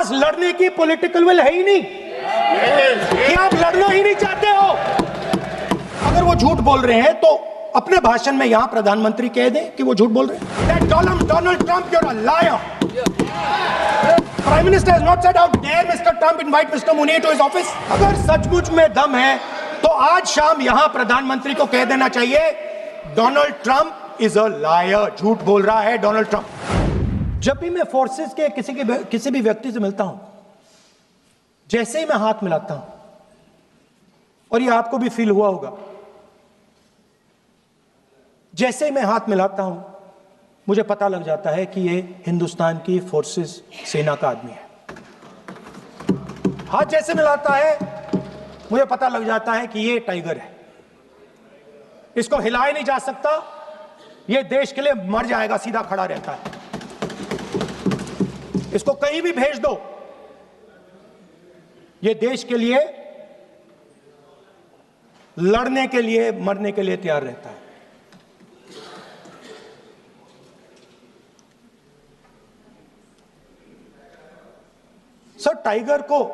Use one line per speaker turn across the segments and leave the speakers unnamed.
पास लड़ने की political will है ही नहीं कि आप लड़ना ही नहीं चाहते हो। अगर वो झूठ बोल रहे हैं तो अपने भाषण में यहां प्रधानमंत्री कह दें कि वो झूठ बोल रहे हैं। Donald Trump, you're a liar. Prime Minister has not said how dare Mr. Trump invite Mr. Mooney to his office. अगर सचमुच में दम है तो आज शाम यहां प्रधानमंत्री को कह देना चाहिए Donald Trump is a liar, झूठ बोल रहा है डोनाल्ड ट्रंप। जब भी मैं फोर्सेस के किसी भी व्यक्ति से मिलता हूं, जैसे ही मैं हाथ मिलाता हूं, और ये आपको भी फील हुआ होगा, जैसे ही मैं हाथ मिलाता हूं मुझे पता लग जाता है कि ये हिंदुस्तान की फोर्सेस सेना का आदमी है। हाथ जैसे मिलाता है मुझे पता लग जाता है कि ये टाइगर है, इसको हिलाया नहीं जा सकता, ये देश के लिए मर जाएगा, सीधा खड़ा रहता है। इसको कहीं भी भेज दो, ये देश के लिए लड़ने के लिए, मरने के लिए तैयार रहता है। सर, टाइगर को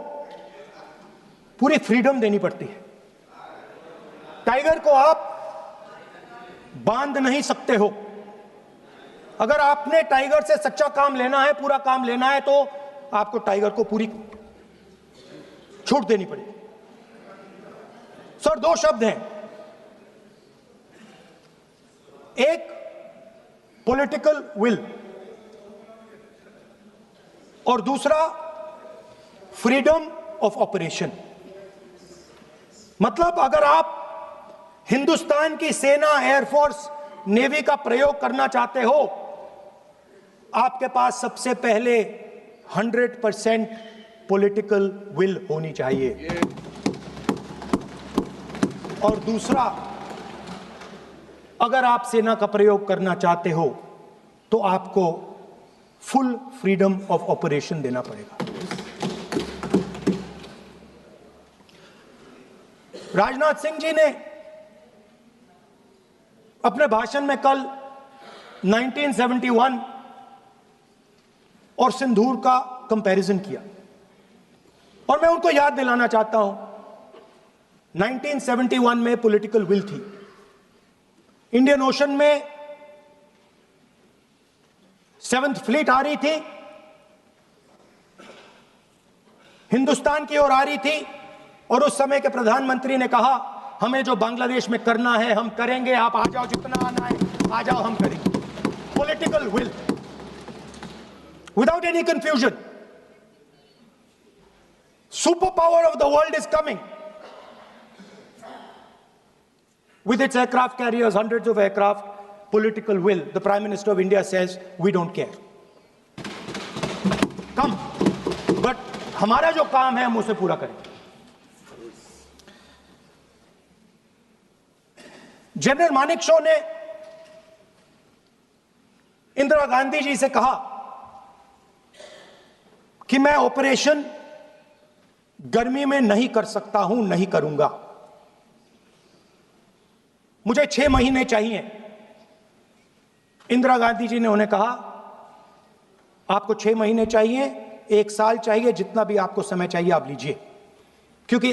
पूरी फ्रीडम देनी पड़ती है। टाइगर को आप बांध नहीं सकते हो। अगर आपने टाइगर से सच्चा काम लेना है, पूरा काम लेना है, तो आपको टाइगर को पूरी छूट देनी पड़ेगी। सर, दो शब्द हैं, एक पॉलिटिकल विल और दूसरा फ्रीडम ऑफ ऑपरेशन। मतलब अगर आप हिंदुस्तान की सेना, एयरफोर्स, नेवी का प्रयोग करना चाहते हो, आपके पास सबसे पहले 100% पॉलिटिकल विल होनी चाहिए, और दूसरा, अगर आप सेना का प्रयोग करना चाहते हो तो आपको फुल फ्रीडम ऑफ ऑपरेशन देना पड़ेगा। राजनाथ सिंह जी ने अपने भाषण में कल 1971 और सिंदूर का कंपैरिजन किया, और मैं उनको याद दिलाना चाहता हूं, 1971 में पॉलिटिकल विल थी। इंडियन ओशन में 7th फ्लीट आ रही थी, हिंदुस्तान की ओर आ रही थी, और उस समय के प्रधानमंत्री ने कहा हमें जो बांग्लादेश में करना है हम करेंगे, आप आ जाओ, जितना आना है आ जाओ, हम करेंगे। Political will, without any confusion. Super power of the world is coming with its aircraft carriers, hundreds of aircraft, political will. The Prime Minister of India says, we don't care. Come. But हमारा जो काम है हम उसे पूरा करें। General Manekshaw ने इंदिरा गांधी जी से कहा कि मैं ऑपरेशन गर्मी में नहीं कर सकता हूं, नहीं करूंगा, मुझे 6 महीने चाहिए। इंदिरा गांधी जी ने उन्हें कहा आपको 6 महीने चाहिए, 1 साल चाहिए, जितना भी आपको समय चाहिए आप लीजिए, क्योंकि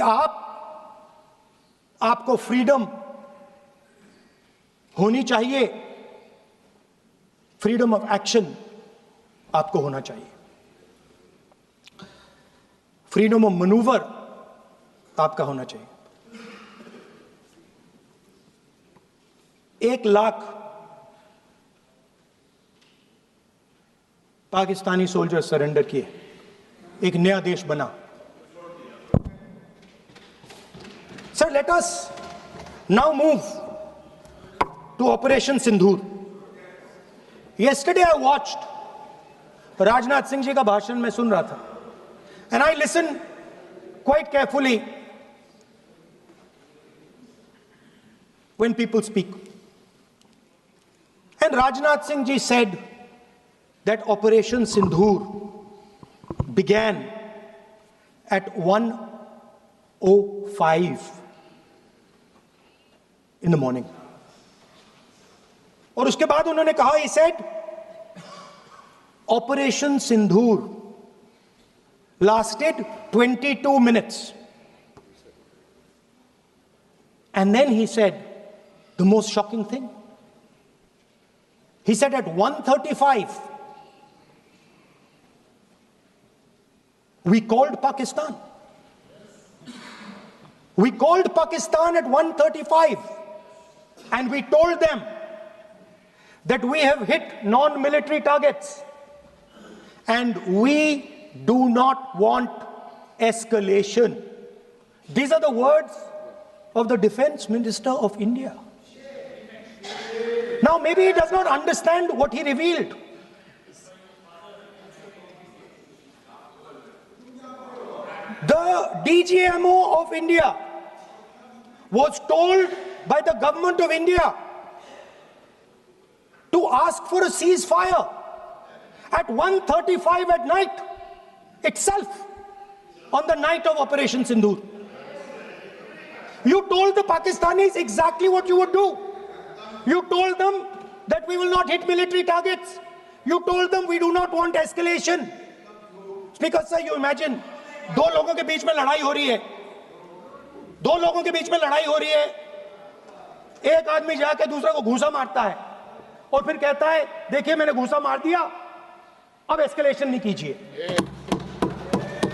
आपको फ्रीडम होनी चाहिए, फ्रीडम ऑफ एक्शन आपको होना चाहिए, फ्रीडम ऑफ मैनूवर आपका होना चाहिए। 1 लाख पाकिस्तानी सोल्जर सरेंडर किए, एक नया देश बना। Sir, let us now move to operation Sindoor. Yesterday I watched Rajnath Singh ji का भाषण में सुन रहा था, and I listened quite carefully when people speak. And Rajnath Singh ji said that Operation Sindoor began at 1:05 in the morning. और उसके बाद उन्होंने कहा, he said, Operation Sindoor lasted 22 minutes. And then he said the most shocking thing. He said at 1:35, we called Pakistan. We called Pakistan at 1:35 and we told them that we have hit non-military targets and we do not want escalation. These are the words of the Defense Minister of India. Now, maybe he does not understand what he revealed. The DGMO of India was told by the government of India to ask for a ceasefire at 1:35 at night itself, on the night of Operation Sindoor. You told the Pakistanis exactly what you would do. You told them that we will not hit military targets. You told them we do not want escalation. Speaker sir, you imagine, दो लोगों के बीच में लड़ाई हो रही है, दो लोगों के बीच में लड़ाई हो रही है, एक आदमी जाके दूसरे को घूंसा मारता है और फिर कहता है देखिए मैंने घूंसा मार दिया, अब एस्केलेशन नहीं कीजिए।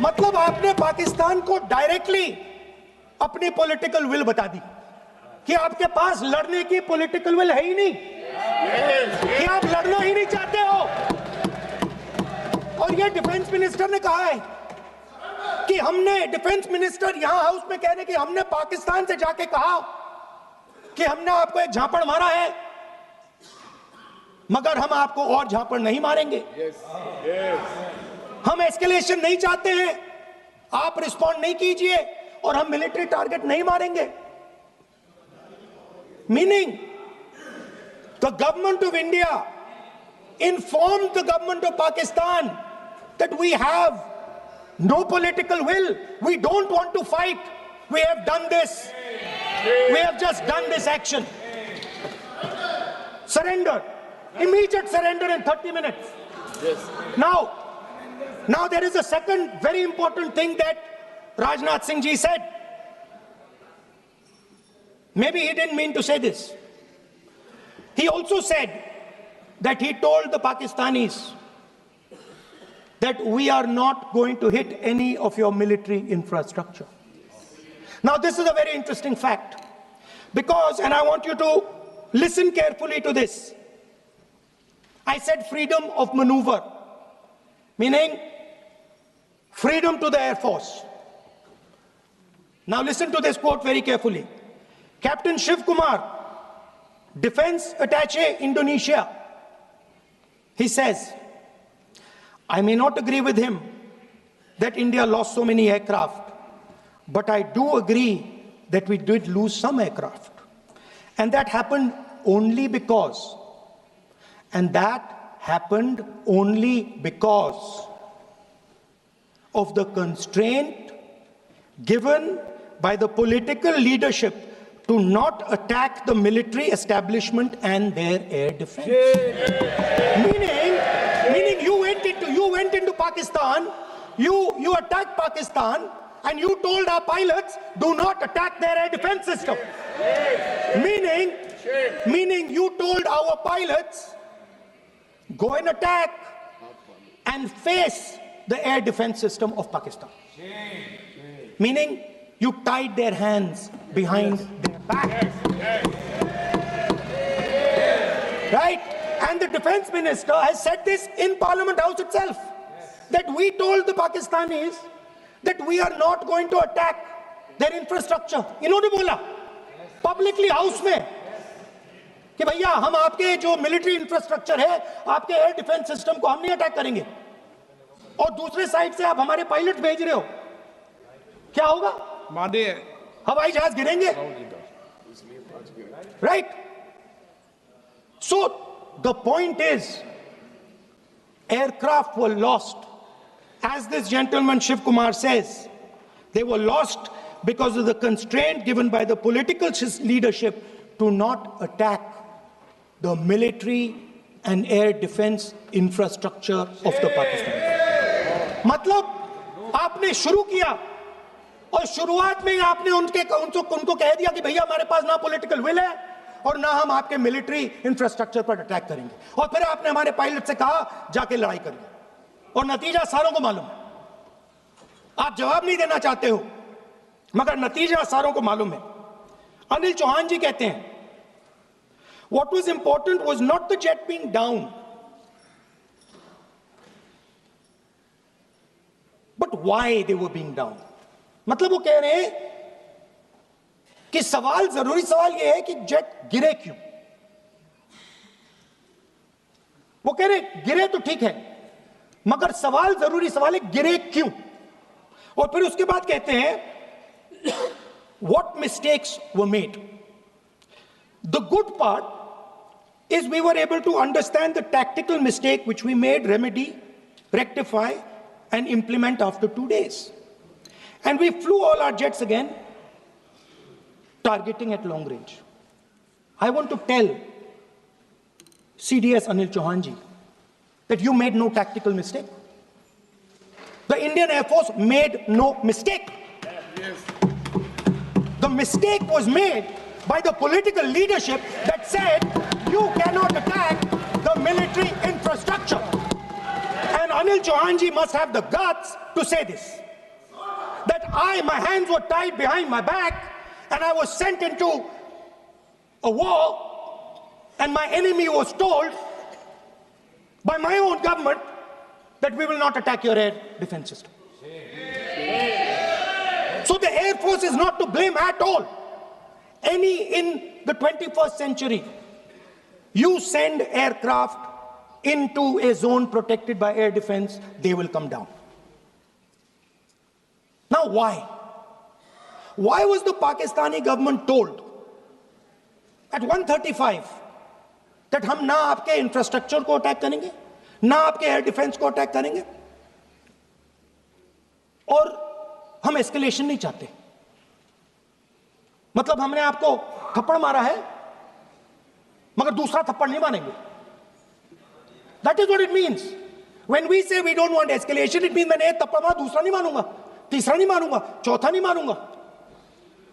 मतलब आपने पाकिस्तान को डायरेक्टली अपनी पॉलिटिकल विल बता दी कि आपके पास लड़ने की पॉलिटिकल विल है ही नहीं, कि आप लड़ना ही नहीं चाहते हो। और ये डिफेंस मिनिस्टर ने कहा है कि हमने, डिफेंस मिनिस्टर यहां हाउस में कह रहे कि हमने पाकिस्तान से जाके कहा कि हमने आपको एक झापड़ मारा है मगर हम आपको और झापड़ नहीं मारेंगे। हम एस्केलेशन नहीं चाहते हैं, आप रिस्पॉन्ड नहीं कीजिए और हम मिलिट्री टारगेट नहीं मारेंगे। Meaning the government of India informed the government of Pakistan that we have no political will, we don't want to fight, we have done this, we have just done this action. Surrender, immediate surrender in 30 minutes. Yes. Now there is a second very important thing that Rajnath Singh ji said. Maybe he didn't mean to say this. He also said that he told the Pakistanis that we are not going to hit any of your military infrastructure. Now this is a very interesting fact because, and I want you to listen carefully to this, I said freedom of maneuver, meaning freedom to the Air Force. Now listen to this quote very carefully. Captain Shiv Kumar, Defense Attaché Indonesia, he says, I may not agree with him that India lost so many aircraft, but I do agree that we did lose some aircraft. And that happened only because, of the constraint given by the political leadership to not attack the military establishment and their air defense. Meaning you went into Pakistan, you attacked Pakistan, and you told our pilots, do not attack their air defense system. Meaning you told our pilots, go and attack and face the air defense system of Pakistan. Meaning you tied their hands behind their back. Right? And the defense minister has said this in Parliament House itself, that we told the Pakistanis that we are not going to attack their infrastructure. इन्होंने बोला publicly house में कि भैया हम आपके जो military infrastructure है, आपके air defense system को हम नहीं attack करेंगे, और दूसरे साइड से आप हमारे पायलट भेज रहे हो, क्या होगा? हवाई जहाज गिरेंगे, right? So the point is, aircraft were lost, as this gentleman Shiv Kumar says, they were lost because of the constraint given by the political leadership to not attack the military and air defense infrastructure of the Pakistan. आपने शुरू किया और शुरुआत में ही आपने उनको कह दिया कि भैया हमारे पास ना पॉलिटिकल विल है और ना हम आपके मिलिट्री इंफ्रास्ट्रक्चर पर अटैक करेंगे, और फिर आपने हमारे पायलट से कहा जाके लड़ाई करिए, और नतीजा सारों को मालूम है। आप जवाब नहीं देना चाहते हो, मगर नतीजा सारों को मालूम है। अनिल चौहान जी कहते हैं what was important was not the jet being down, but why they were being down। मतलब वो कह रहे हैं कि जरूरी सवाल यह है कि जेट गिरे क्यों। वो कह रहे गिरे तो ठीक है, मगर जरूरी सवाल है गिरे क्यों। और फिर उसके बाद कहते हैं what mistakes were made। The good part is we were able to understand the tactical mistake which we made, remedy, rectify and implement after 2 days, and we flew all our jets again, targeting at long range। I want to tell CDS Anil Chauhan ji that you made no tactical mistake. The Indian Air Force made no mistake. The mistake was made by the political leadership that said you cannot attack the military infrastructure. And Anil Chauhan ji must have the guts to say this, that my hands were tied behind my back and I was sent into a war, and my enemy was told by my own government that we will not attack your air defense system. So the Air Force is not to blame at all. In the 21st century, you send aircraft into a zone protected by air defense, they will come down. Now why? Why was the Pakistani government told at 1:35 that हम ना आपके infrastructure को attack करेंगे, ना आपके air defence को attack करेंगे, और हम एस्केलेशन नहीं चाहते? मतलब हमने आपको थप्पड़ मारा है मगर दूसरा थप्पड़ नहीं मारेंगे। That is what it means. When we say we don't want escalation, it means मैंने एक थप्पड़ मारा, दूसरा नहीं मारूंगा, तीसरा नहीं मारूंगा, चौथा नहीं मारूंगा।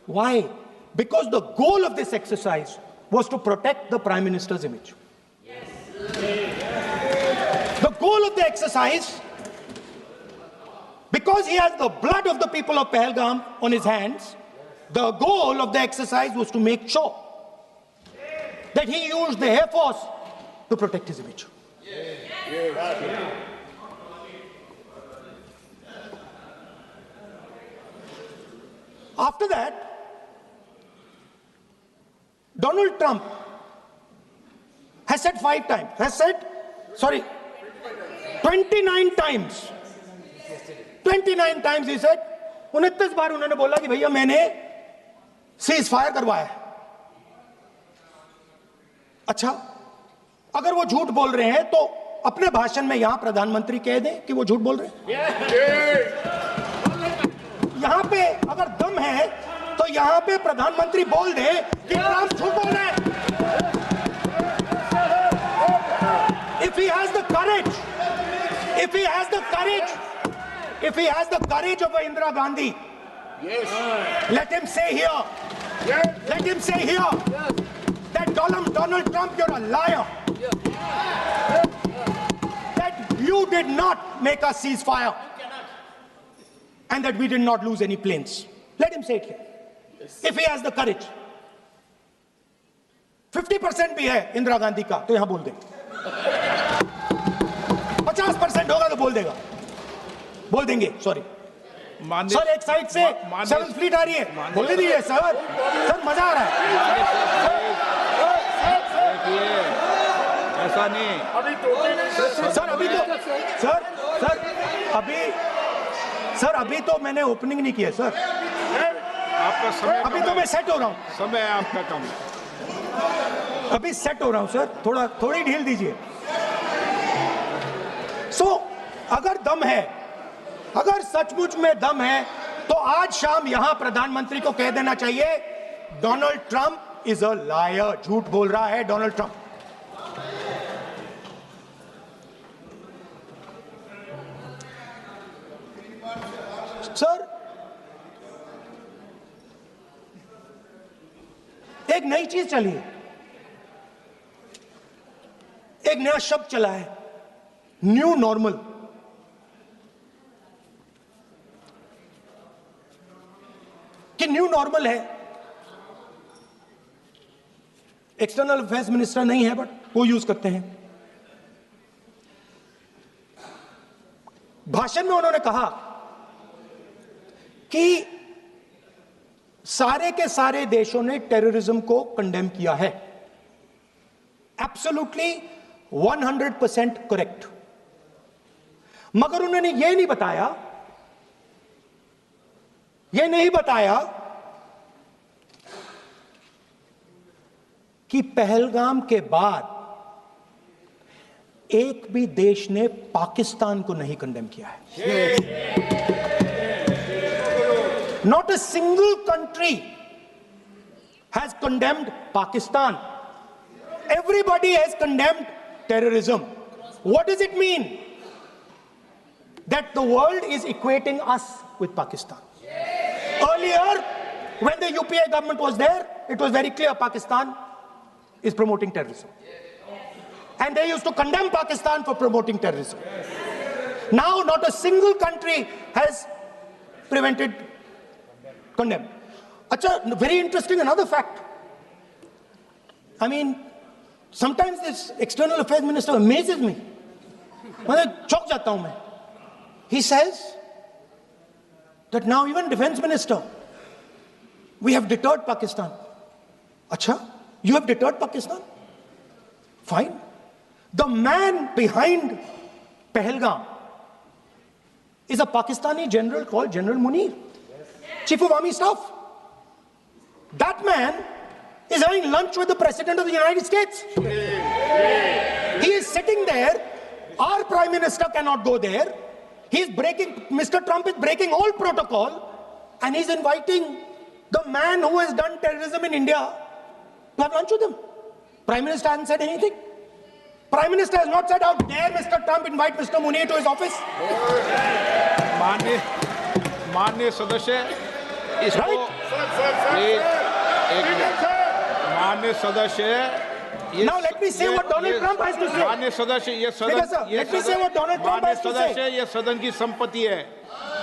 Why? Because the goal of this exercise was to protect the Prime Minister's image. The goal of the exercise, because he has the blood of the people of Pahalgam on his hands, the goal of the exercise was to make sure that he used the Air Force to protect his image. After that, Donald Trump has said 29 times. 29 times he said, 29 बार उन्होंने बोला कि भैया मैंने cease fire करवाया है। अच्छा, अगर वो झूठ बोल रहे हैं तो अपने भाषण में यहां प्रधानमंत्री कह दें कि वो झूठ बोल रहे हैं। यहां पे अगर दम है तो यहां पे प्रधानमंत्री बोल दे कि ट्रंप झूठ बोल रहे हैं। If he has the courage, if he has the courage of Indira Gandhi, let him say here, that Donald Trump, you're a liar. That you did not make a ceasefire and that we did not lose any planes. Let him say it here. If he has the courage. 50% भी है इंदिरा गांधी का तो यहां बोल दे, 50% होगा तो बोल देंगे सॉरी सर, एक साइड से 7th फ्लीट आ रही है, बोलने दीजिए सर, मजा आ रहा है।
ऐसा नहीं
सर अभी तो मैंने ओपनिंग नहीं किया सर,
आपका समय
अभी तो मैं सेट हो रहा हूँ,
समय आपका कम,
अभी सेट हो रहा हूँ सर, थोड़ी ढील दीजिए। अगर सचमुच में दम है तो आज शाम यहां प्रधानमंत्री को कह देना चाहिए Donald Trump is a liar, झूठ बोल रहा है डोनाल्ड ट्रंप। एक नई चीज चली है, एक नया शब्द चला है, न्यू नॉर्मल। कि न्यू नॉर्मल है, एक्सटर्नल अफेयर्स मिनिस्टर नहीं है बट वो यूज करते हैं। भाषण में उन्होंने कहा कि सारे के सारे देशों ने टेररिज्म को कंडेम किया है। Absolutely 100% correct. मगर उन्होंने यह नहीं बताया कि पहलगाम के बाद एक भी देश ने पाकिस्तान को नहीं कंडेम किया है। Not a single country has condemned Pakistan. Everybody has condemned terrorism. What does it mean? That the world is equating us with Pakistan. Earlier, when the UPA government was there, it was very clear Pakistan is promoting terrorism. And they used to condemn Pakistan for promoting terrorism. Now, not a single country has condemned. Acha, very interesting, another fact. I mean, sometimes this external affairs minister amazes me. Chok jata hu main. He says that now even defense minister, we have deterred Pakistan. Acha, you have deterred Pakistan? Fine. The man behind Pahalgam is a Pakistani general called General Munir, Chief of Army Staff. That man is having lunch with the President of the United States. He is sitting there. Our Prime Minister cannot go there. Mr. Trump is breaking all protocol, and he's inviting the man who has done terrorism in India to have lunch with him. Prime Minister hasn't said anything. Prime Minister has not said, how dare Mr. Trump invite Mr. Munir to his office?
माननीय सदस्य इसको माननीय सदस्य
Now let me say what Donald Trump has to say.
माननीय सदस्य ये सदन
let me say what Donald Trump has to say.
सदस्य ये सदन की संपत्ति है,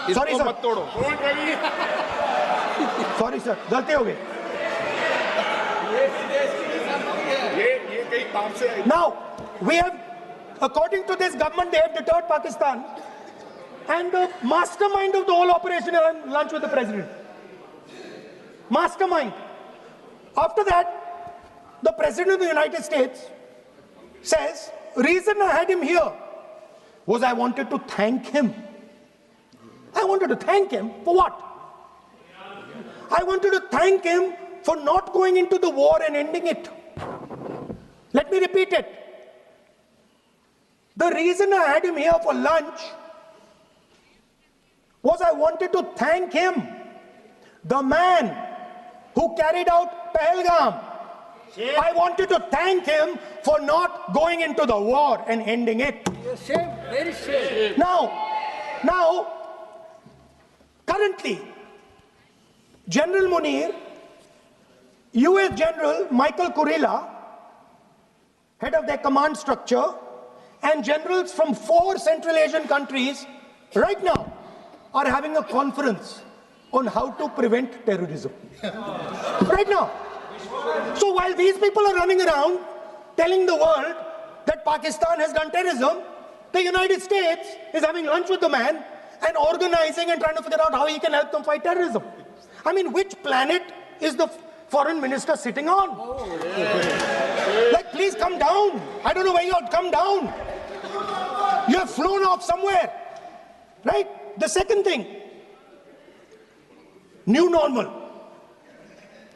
इसको मत तोड़ो।
Sorry sir, गलती हो गई। Now we have, according to this government, they have deterred Pakistan, and the mastermind of the whole operation is on lunch with the president. Mastermind. After that, the President of the United States says, reason I had him here was I wanted to thank him. I wanted to thank him for what? I wanted to thank him for not going into the war and ending it. Let me repeat it. The reason I had him here for lunch was I wanted to thank him, the man who carried out Pahalgam. I wanted to thank him for not going into the war and ending it.
Shame, very shame.
Now, currently, General Munir, US General Michael Kurilla, head of their command structure, and generals from 4 Central Asian countries right now are having a conference on how to prevent terrorism. Right now. So while these people are running around telling the world that Pakistan has done terrorism, the United States is having lunch with the man and organizing and trying to figure out how he can help them fight terrorism. I mean, which planet is the foreign minister sitting on? Like, please come down. I don't know where you are. Come down. You have flown off somewhere. Right? The second thing, new normal.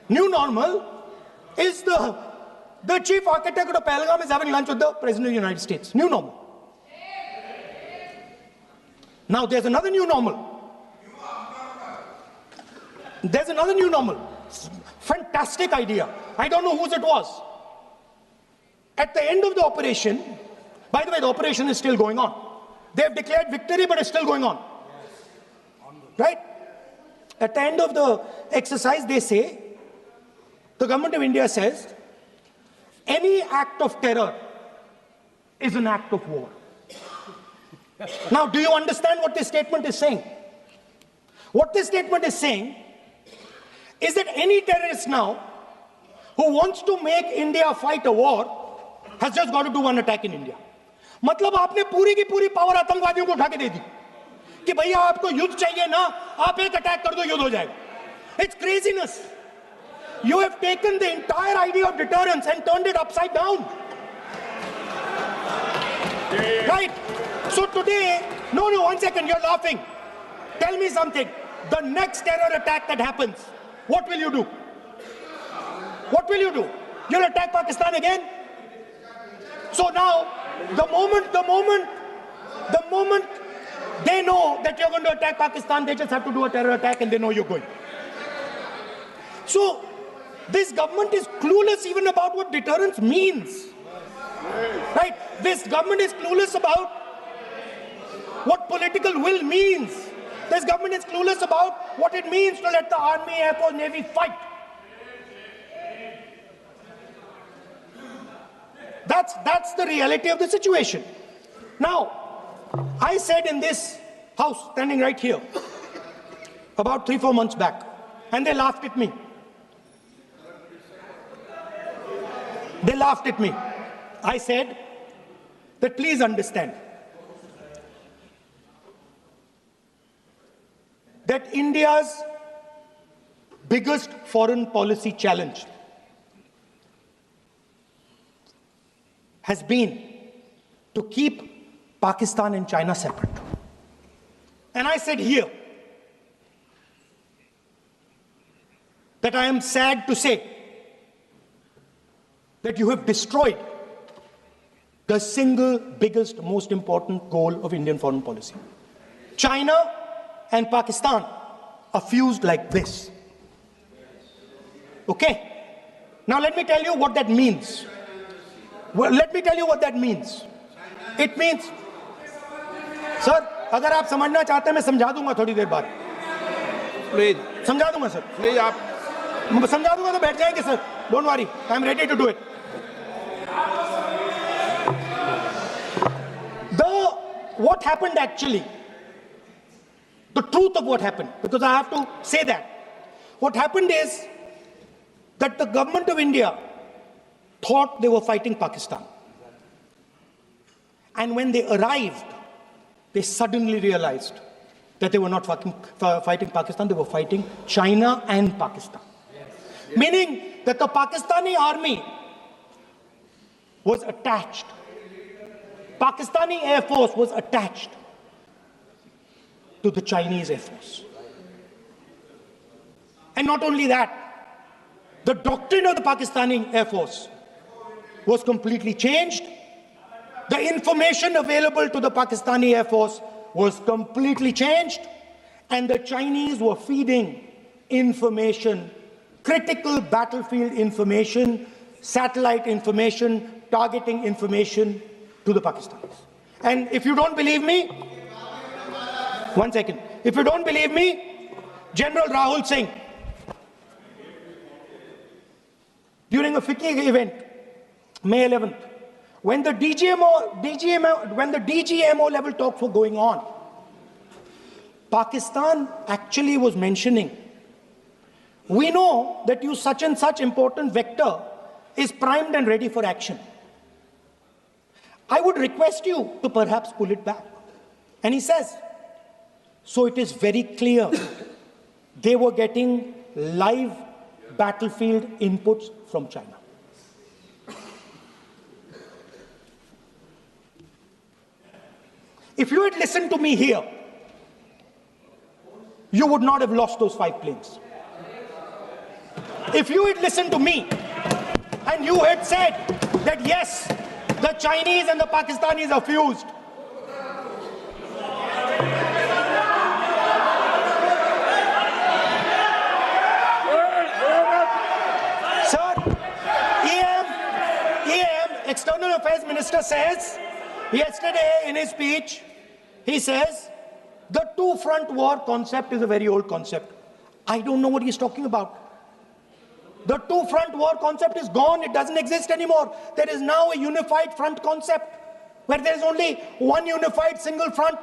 New normal is the chief architect of Pahalgam is having lunch with the President of the United States. New normal. Now there's another new normal. There's another new normal. Fantastic idea. I don't know whose it was. At the end of the operation, by the way, the operation is still going on. They have declared victory, but it's still going on. Right? At the end of the exercise, they say the government of India says any act of terror is an act of war. Now, do you understand what this statement is saying? What this statement is saying is that any terrorist now who wants to make India fight a war has just got to do one attack in India. मतलब आपने पूरी की पूरी power आतंकवादियों को उठा के दे दी कि भैया आपको युद्ध चाहिए ना, आप एक अटैक कर दो, युद्ध हो जाएगा. It's craziness. You have taken the entire idea of deterrence and turned it upside down. Right? So today, no, one second, you're laughing. Tell me something. The next terror attack that happens, what will you do? What will you do? You'll attack Pakistan again? So now, the moment they know that you're going to attack Pakistan, they just have to do a terror attack and they know you're going. So, this government is clueless even about what deterrence means. Right? This government is clueless about what political will means. This government is clueless about what it means to let the Army, Air Force, Navy fight. That's the reality of the situation. Now, I said in this house, standing right here, about 3-4 months back, and they laughed at me. They laughed at me. I said that please understand that India's biggest foreign policy challenge has been to keep Pakistan and China separate. And I said here that I am sad to say that you have destroyed the single biggest, most important goal of Indian foreign policy. China and Pakistan are fused like this. Okay? Now let me tell you what that means. Well, let me tell you what that means. It means, sir, अगर आप समझना चाहते हैं मैं समझा दूंगा थोड़ी देर बाद.
प्लीज
समझा दूंगा सर.
प्लीज आप
समझा दूंगा तो बैठ जाएंगे sir. Don't worry, I am ready to do it. What happened actually, the truth of what happened, because I have to say that. What happened is that the government of India thought they were fighting Pakistan. And when they arrived, they suddenly realized that they were not fighting Pakistan, they were fighting China and Pakistan. Yes. Meaning that the Pakistani army was attached. Pakistani Air Force was attached to the Chinese Air Force. And not only that, the doctrine of the Pakistani Air Force was completely changed. The information available to the Pakistani Air Force was completely changed. And the Chinese were feeding information, critical battlefield information, satellite information, targeting information to the Pakistanis. And if you don't believe me, one second. If you don't believe me, General Rahul Singh, during a FICCI event, May 11th, when the DGMO level talks were going on, Pakistan actually was mentioning, we know that you such and such important vector is primed and ready for action. I would request you to perhaps pull it back. And he says, so it is very clear they were getting live battlefield inputs from China. If you had listened to me here, you would not have lost those 5 planes. If you had listened to me and you had said that yes, the Chinese and the Pakistanis are fused, sir, EM, External Affairs Minister says, yesterday in his speech, he says, the two-front war concept is a very old concept. I don't know what he's talking about. The two-front war concept is gone. It doesn't exist anymore. There is now a unified front concept where there is only one unified single front,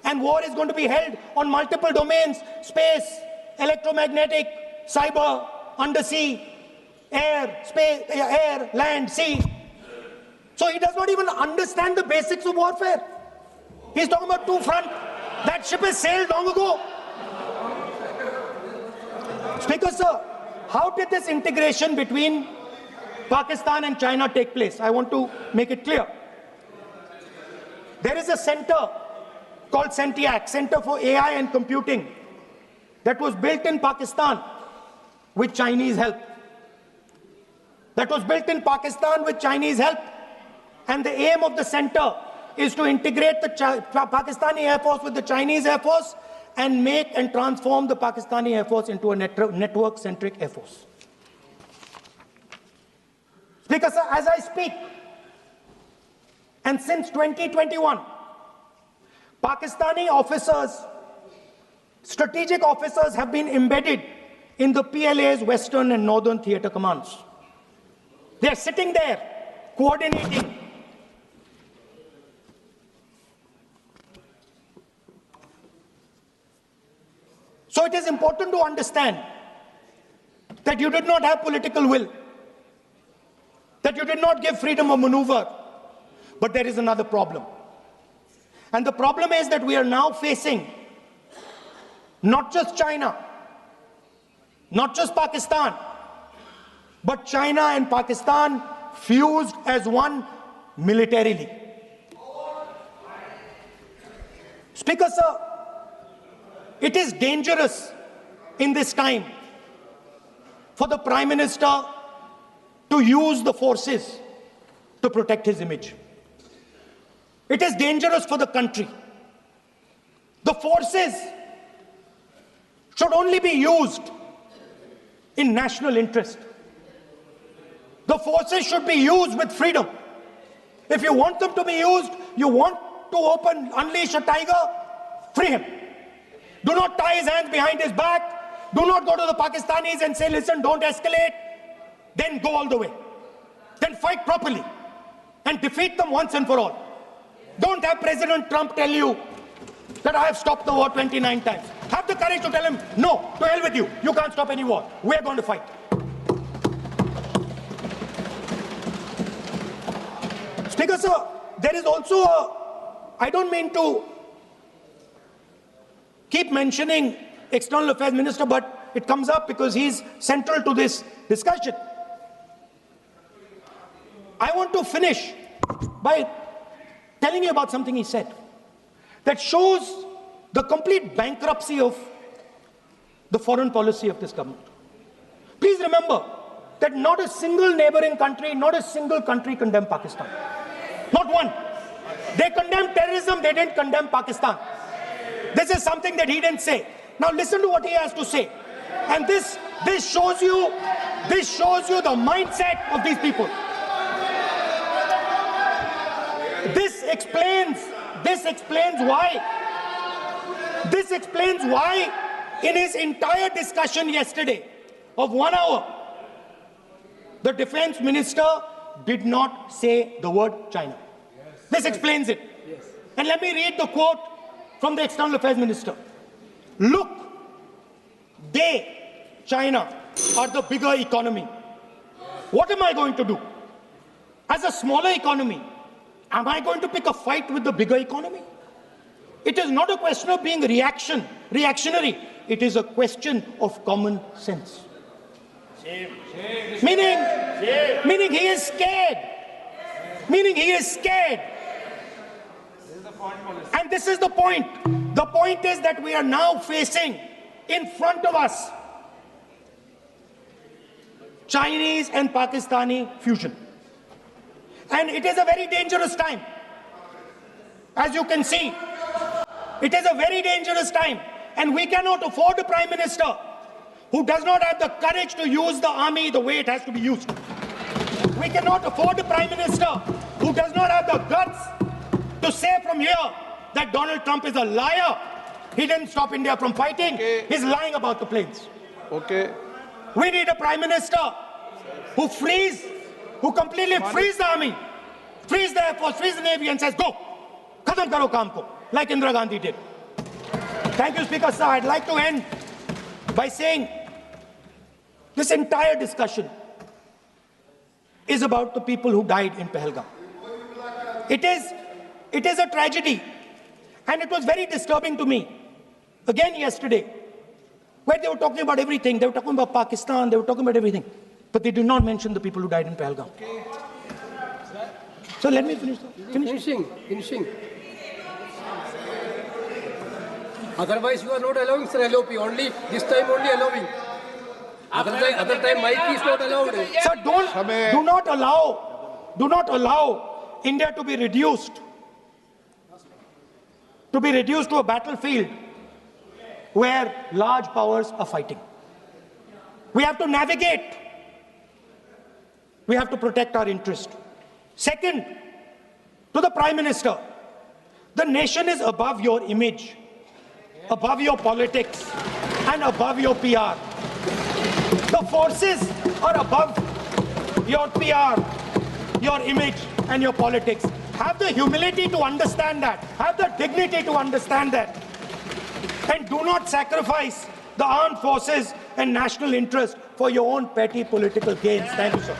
and war is going to be held on multiple domains: space, electromagnetic, cyber, undersea, air, space, air, land, sea. So he does not even understand the basics of warfare. He's talking about two front. That ship has sailed long ago. Speaker, sir, how did this integration between Pakistan and China take place? I want to make it clear. There is a center called CENTIAC, Center for AI and Computing, that was built in Pakistan with Chinese help. And the aim of the center is to integrate the Pakistani Air Force with the Chinese Air Force and make and transform the Pakistani Air Force into a network-centric Air Force. Speaker, sir, as I speak, and since 2021, Pakistani officers, strategic officers, have been embedded in the PLA's Western and Northern Theatre Commands. They are sitting there, coordinating. So it is important to understand that you did not have political will, that you did not give freedom of maneuver. But there is another problem. And the problem is that we are now facing not just China, not just Pakistan, but China and Pakistan fused as one militarily. Speaker, sir, it is dangerous in this time for the Prime Minister to use the forces to protect his image. It is dangerous for the country. The forces should only be used in national interest. The forces should be used with freedom. If you want them to be used, you want to unleash a tiger, free him. Do not tie his hands behind his back. Do not go to the Pakistanis and say, listen, don't escalate. Then go all the way. Then fight properly and defeat them once and for all. Don't have President Trump tell you that I have stopped the war 29 times. Have the courage to tell him, no, to hell with you. You can't stop any war. We're going to fight. Speaker, sir, there is also I don't mean to keep mentioning External Affairs Minister, but it comes up because he's central to this discussion. I want to finish by telling you about something he said that shows the complete bankruptcy of the foreign policy of this government. Please remember that not a single neighboring country, not a single country condemned Pakistan. Not one. They condemned terrorism, they didn't condemn Pakistan. This is something that he didn't say. Now listen to what he has to say. And this shows you the mindset of these people. This explains why in his entire discussion yesterday of 1 hour, the defense minister did not say the word China. This explains it. And let me read the quote from the External Affairs Minister. Look, China, are the bigger economy. What am I going to do? As a smaller economy, am I going to pick a fight with the bigger economy? It is not a question of being reactionary. It is a question of common sense. Meaning he is scared. And this is the point. The point is that we are now facing in front of us Chinese and Pakistani fusion. And it is a very dangerous time. As you can see, it is a very dangerous time. And we cannot afford a Prime Minister who does not have the courage to use the army the way it has to be used. We cannot afford a Prime Minister who does not have the guts to say from here that Donald Trump is a liar. He didn't stop India from fighting.
Okay.
He's lying about the planes.
Okay.
We need a prime minister who completely frees the army, frees the air force, frees the navy, and says, go, khatam karo kaam ko, like Indira Gandhi did. Thank you, Speaker Sir. I'd like to end by saying this entire discussion is about the people who died in Pahalgam. It is a tragedy, and it was very disturbing to me, again yesterday, where they were talking about everything. They were talking about Pakistan, they were talking about everything, but they did not mention the people who died in Pahalgam. So let me finish.
Finishing. Otherwise, you are not allowing, sir, LOP. Only this time, only allowing. Other time, mic is not allowed.
Sir, do not allow India to be reduced to a battlefield where large powers are fighting. We have to navigate. We have to protect our interest. Second, to the Prime Minister, the nation is above your image, above your politics, and above your PR. The forces are above your PR, your image, and your politics. Have the humility to understand that. Have the dignity to understand that. And do not sacrifice the armed forces and national interest for your own petty political gains. Thank you, sir.